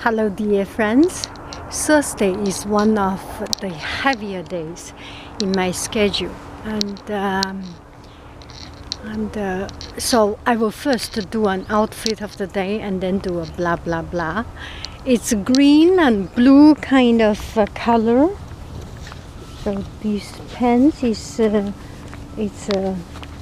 Hello dear friends, Thursday is one of the heavier days in my schedule so I will first do an outfit of the day and then do a blah blah blah. It's green and blue kind of color. So these pants is it's a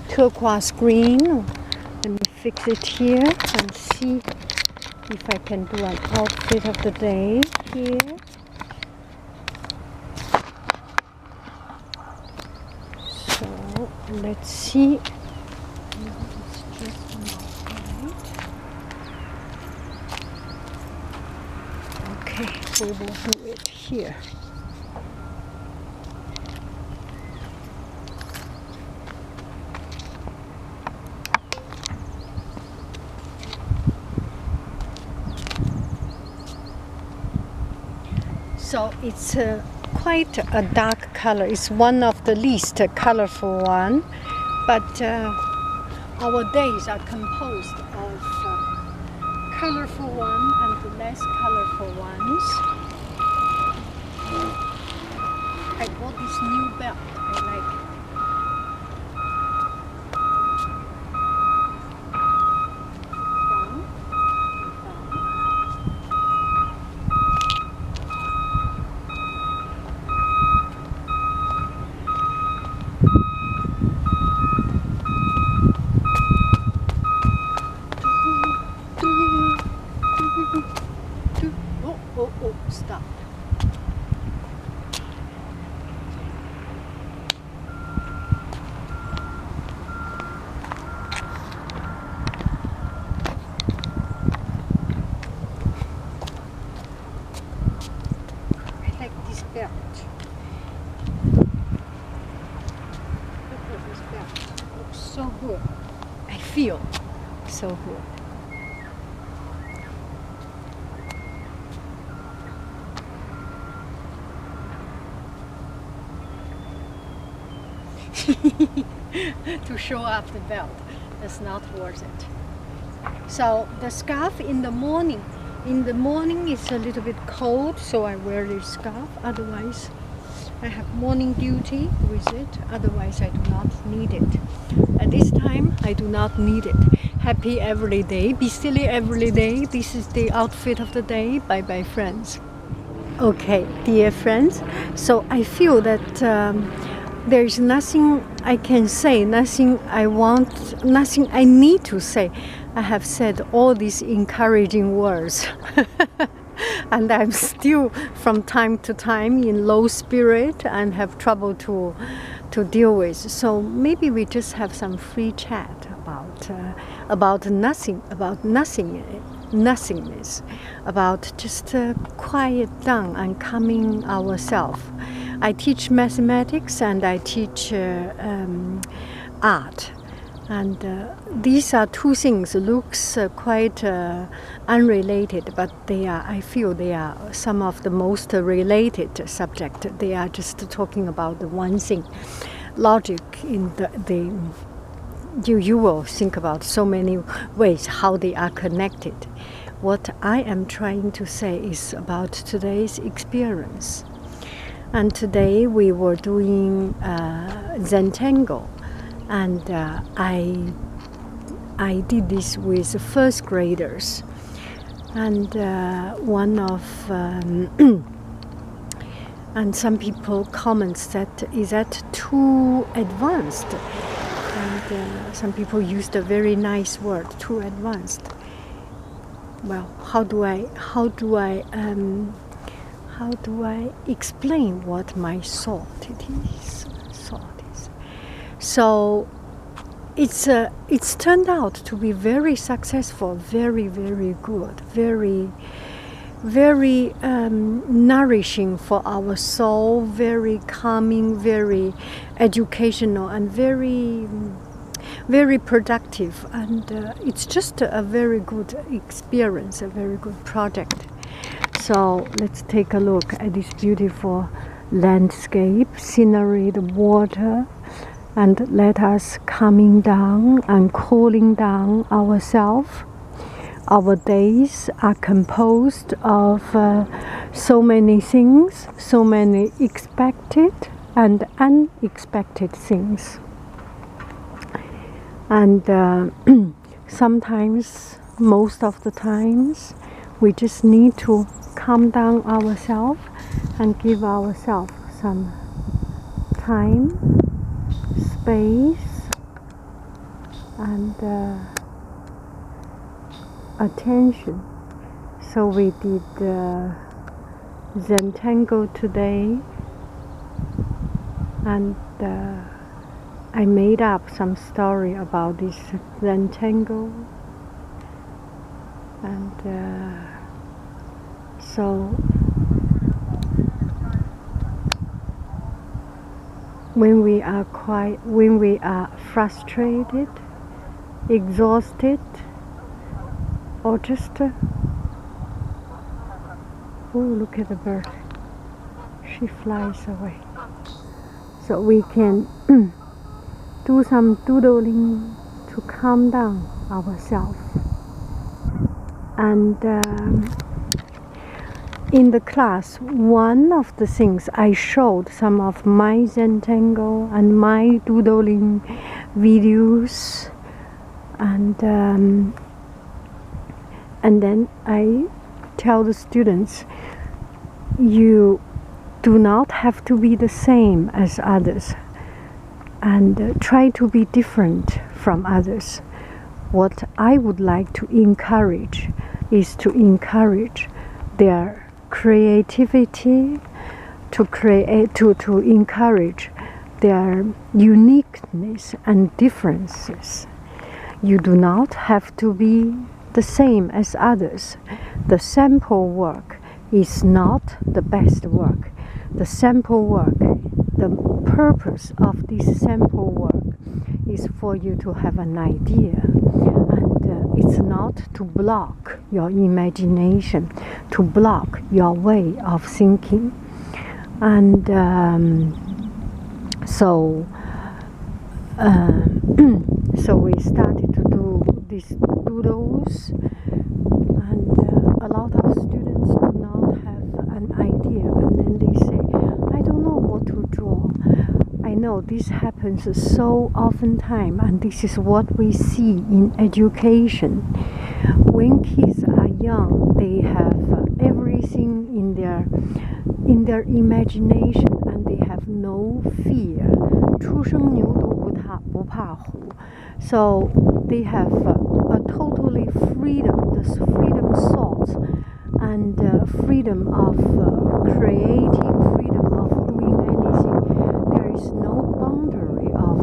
turquoise green. Let me fix it here and see if I can do an outfit of the day here. So let's see. Okay, we will do it here. So it's quite a dark color. It's one of the least colorful one, but our days are composed of colorful one and less colorful ones. I bought this new belt. I like it. Oh, stop. I like this belt. Look at this belt. It looks so good. I feel so good. To show off the belt, that's not worth it. So the scarf in the morning it's a little bit cold, so I wear this scarf. Otherwise I have morning duty with it. Otherwise I do not need it. At this time I do not need it. Happy every day, be silly every day. This is the outfit of the day. Bye bye friends. Okay, dear friends, so I feel that there's nothing I can say, nothing I want, nothing I need to say. I have said all these encouraging words and I'm still from time to time in low spirit and have trouble to deal with. So maybe we just have some free chat about nothing, about nothingness, about just quiet down and calming ourselves. I teach mathematics and I teach art, and these are two things. Looks quite unrelated, but they are. I feel they are some of the most related subject. They are just talking about the one thing. Logic in you will think about so many ways how they are connected. What I am trying to say is about today's experience. And today we were doing zentangle, and I did this with first graders, and one of and some people comments that is that too advanced, and some people used a very nice word, too advanced. Well, how do I explain what my thought is? So it's turned out to be very successful, very, very good, very, very nourishing for our soul, very calming, very educational, and very, very productive. And it's just a very good experience, a very good project. So let's take a look at this beautiful landscape, scenery, the water, and let us calming down and cooling down ourselves our days are composed of so many things, so many expected and unexpected things. And sometimes, most of the times, we just need to calm down ourselves and give ourselves some time, space, and attention. So we did zentangle today, and I made up some story about this zentangle, and so when we are frustrated, exhausted, or just oh, look at the bird, she flies away. So we can do some doodling to calm down ourselves. And in the class, one of the things I showed some of my zentangle and my doodling videos, and then I tell the students, you do not have to be the same as others, and try to be different from others. What I would like to encourage is to encourage their creativity, to encourage their uniqueness and differences. You do not have to be the same as others. The sample work is not the best work. The sample work, the purpose of this sample work is for you to have an idea, and it's not to block your imagination, to block your way of thinking. And so we started to do these doodles, and a lot of students do not have an idea, and then they say, I don't know what to draw. I know this happens so oftentimes, and this is what we see in education. When kids are young, they have everything in their imagination, and they have no fear. 初生牛犊不怕虎. So they have a totally freedom, this freedom thoughts, and freedom of creating, freedom of doing anything. There is no boundary of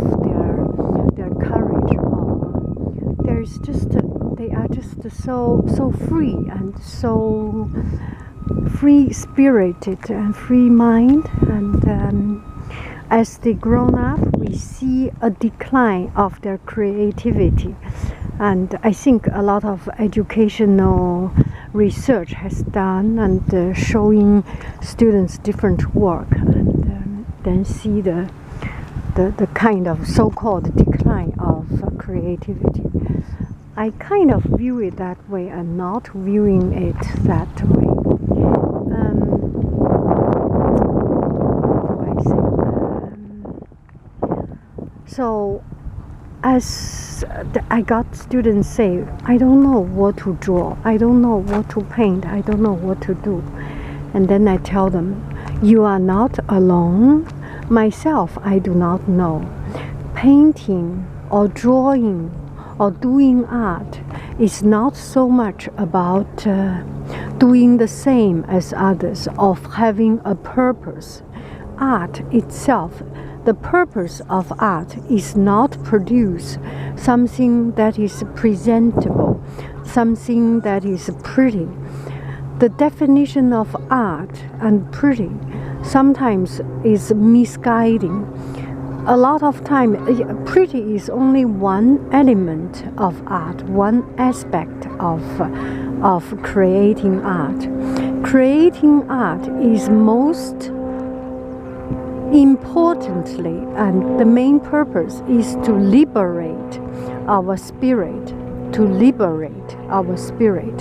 their courage, or there is just they are just so free and so free spirited and free mind. And as they grown up, we see a decline of their creativity. And I think a lot of educational research has done, and showing students different work, and then see the kind of so-called decline of creativity. I kind of view it that way, and not viewing it that way. So as I got students say, I don't know what to draw, I don't know what to paint, I don't know what to do. And then I tell them, you are not alone. Myself, I do not know. Painting or drawing or doing art is not so much about doing the same as others, of having a purpose. Art itself, the purpose of art is not produce something that is presentable, something that is pretty. The definition of art and pretty sometimes is misguiding. A lot of time, pretty is only one element of art, one aspect of creating art. Creating art is most importantly, and the main purpose is to liberate our spirit to liberate our spirit,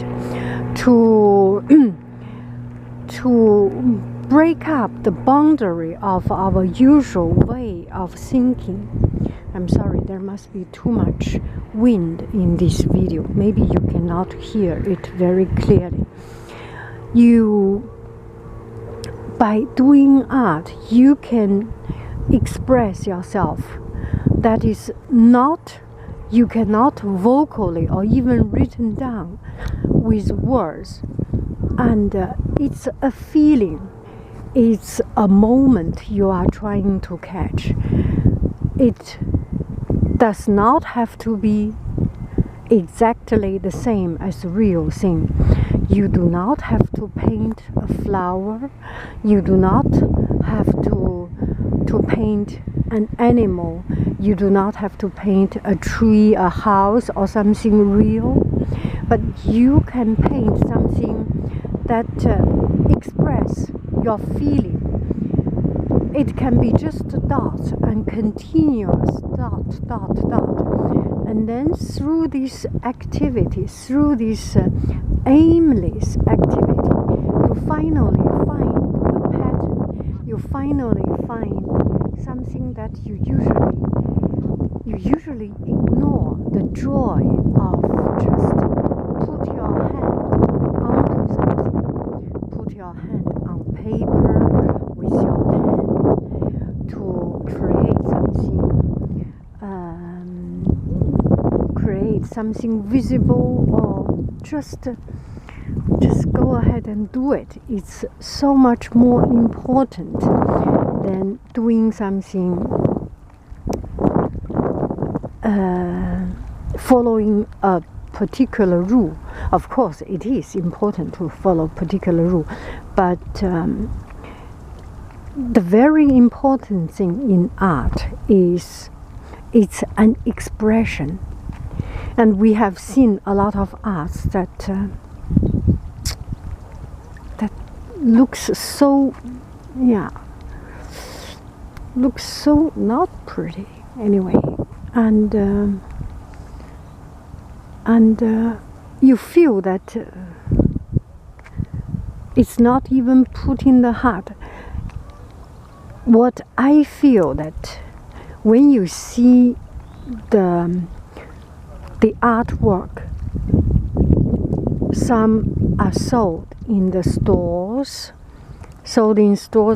to to break up the boundary of our usual way of thinking. I'm sorry, there must be too much wind in this video. Maybe you cannot hear it very clearly. By doing art, you can express yourself. That is not, you cannot vocally or even written down with words. And it's a feeling. It's a moment you are trying to catch. It does not have to be exactly the same as the real thing. You do not have to paint a flower. You do not have to paint an animal. You do not have to paint a tree, a house, or something real. But you can paint something that express your feeling. It can be just a dot and continuous dot. And then through this activity, through this aimless activity, you finally find a pattern. You finally find something that you usually ignore, the joy of just put your hand onto something, put your hand on paper with your pen to create something visible, or just go ahead and do it. It's so much more important than doing something following a particular rule. Of course, it is important to follow particular rule, but the very important thing in art is it's an expression. And we have seen a lot of arts that looks so not pretty anyway, and you feel that it's not even put in the heart. What I feel that when you see the artwork, some are sold in stores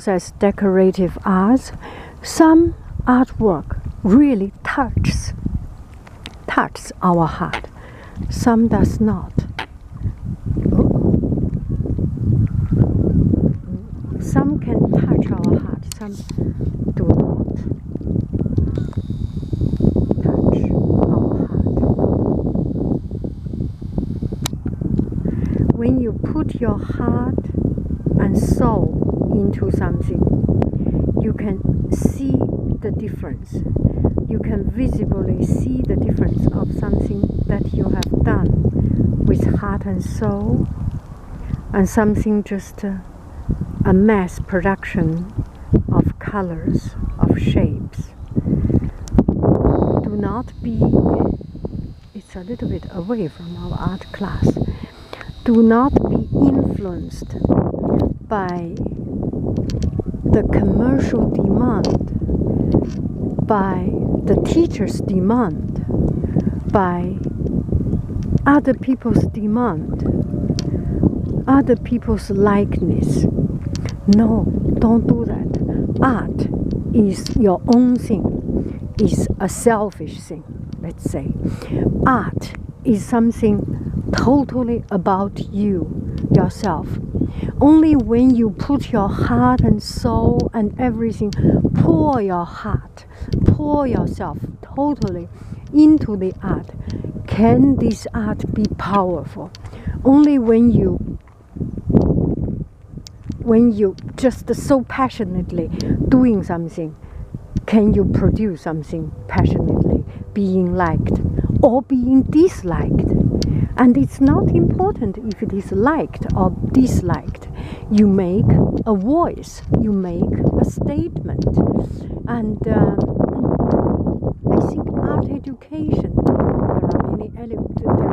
as decorative arts. Some artwork really touches our heart. Some does not. Some can touch our heart. Some do not touch our heart. When you put your heart and soul into something, you can see the difference. You can visibly see the difference of something that you have done with heart and soul, and something just a mass production of colors, of shapes. Do not be, it's a little bit away from our art class, do not be influenced by the commercial demand, by the teacher's demand, by other people's demand, other people's likeness. No, don't do that. Art is your own thing, is a selfish thing, let's say. Art is something totally about you, yourself. Only when you put your heart and soul and everything, pour your heart, pour yourself totally into the art, can this art be powerful. Only when you just so passionately doing something, can you produce something passionately, being liked or being disliked. And it's not important if it is liked or disliked. You make a voice, you make a statement. And I think art education, there are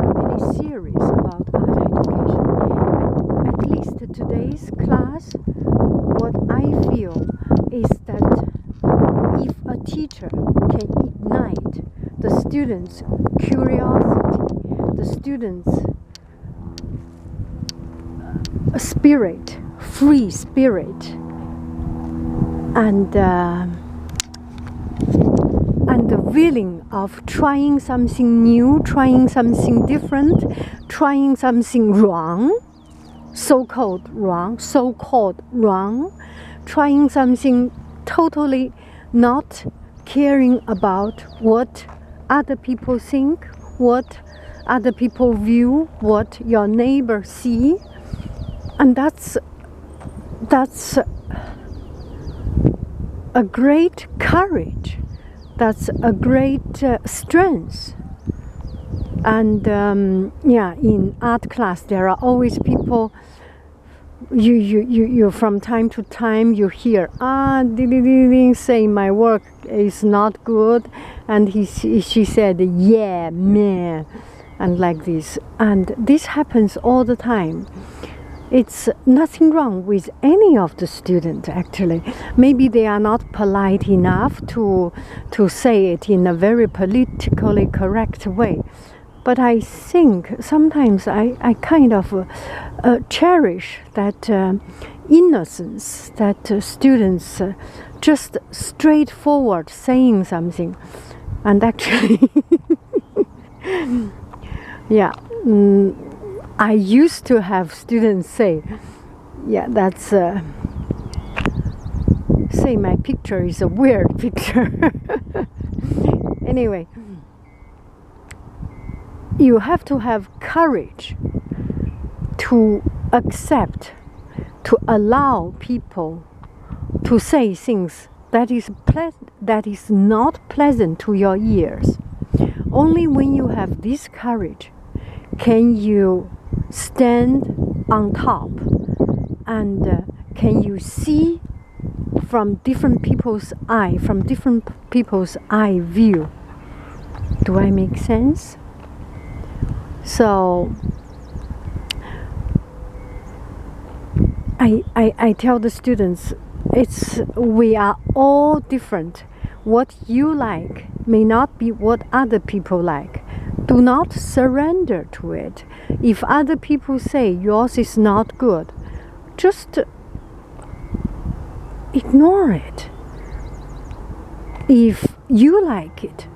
today's class, what I feel is that if a teacher can ignite the students' curiosity, the students' spirit, free spirit, and the willing of trying something new, trying something different, trying something wrong, so-called wrong, trying something totally not caring about what other people think, what other people view, what your neighbor see. And that's a great courage. That's a great strength. And in art class there are always people. You from time to time you hear say my work is not good, and she said yeah man, and like this, and this happens all the time. It's nothing wrong with any of the students actually. Maybe they are not polite enough to say it in a very politically correct way. But I think sometimes I kind of cherish that innocence, that students just straightforward saying something. And actually, yeah, I used to have students say, yeah, that's, say my picture is a weird picture. Anyway, you have to have courage to accept, to allow people to say things that is not pleasant to your ears. Only when you have this courage can you stand on top, and can you see from different people's eye view. Do I make sense? So I tell the students, we are all different. What you like may not be what other people like. Do not surrender to it. If other people say yours is not good, just ignore it. If you like it,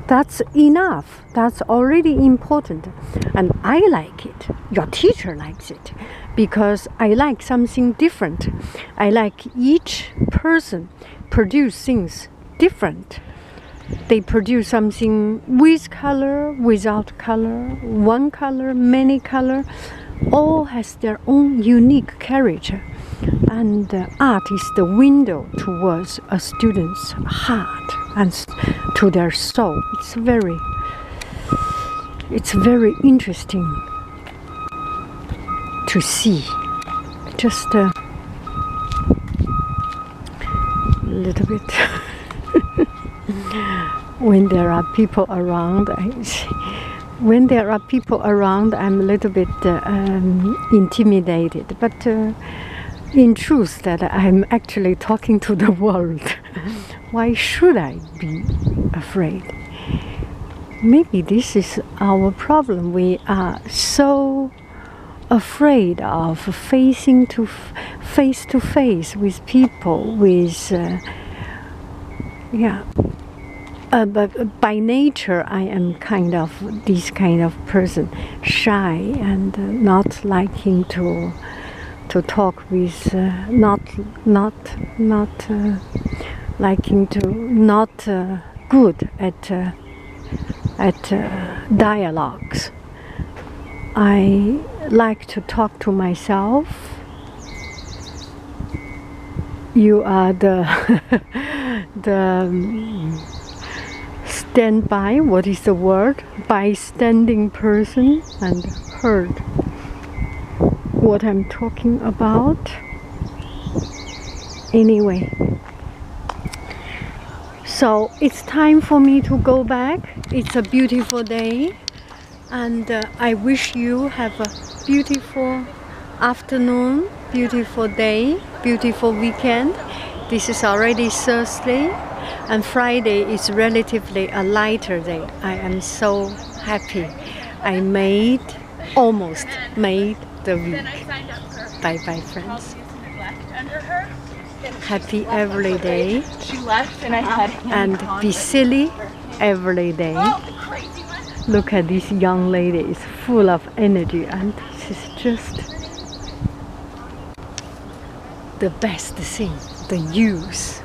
that's enough. That's already important. And I like it. Your teacher likes it. Because I like something different. I like each person produce things different. They produce something with color, without color, one color, many color. All has their own unique character. And art is the window towards a student's heart and to their soul. It's very interesting to see. Just a little bit. When there are people around, I'm a little bit intimidated. But in truth, that I'm actually talking to the world. Why should I be afraid? Maybe this is our problem. We are so afraid of face to face with people, with but by nature I am kind of this kind of person, shy and not liking to talk with, not liking to, not good at dialogues. I like to talk to myself. You are the standby, what is the word? Bystanding person, and heard what I'm talking about. Anyway, so it's time for me to go back. It's a beautiful day, and I wish you have a beautiful afternoon, beautiful day, beautiful weekend. This is already Thursday, and Friday is relatively a lighter day. I am so happy. I almost made the week. Bye bye, friends. Happy every day. She left and I had and be silly every day. Look at this young lady, is full of energy, and this is just the best thing, the youth.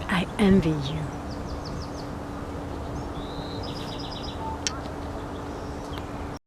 I envy you.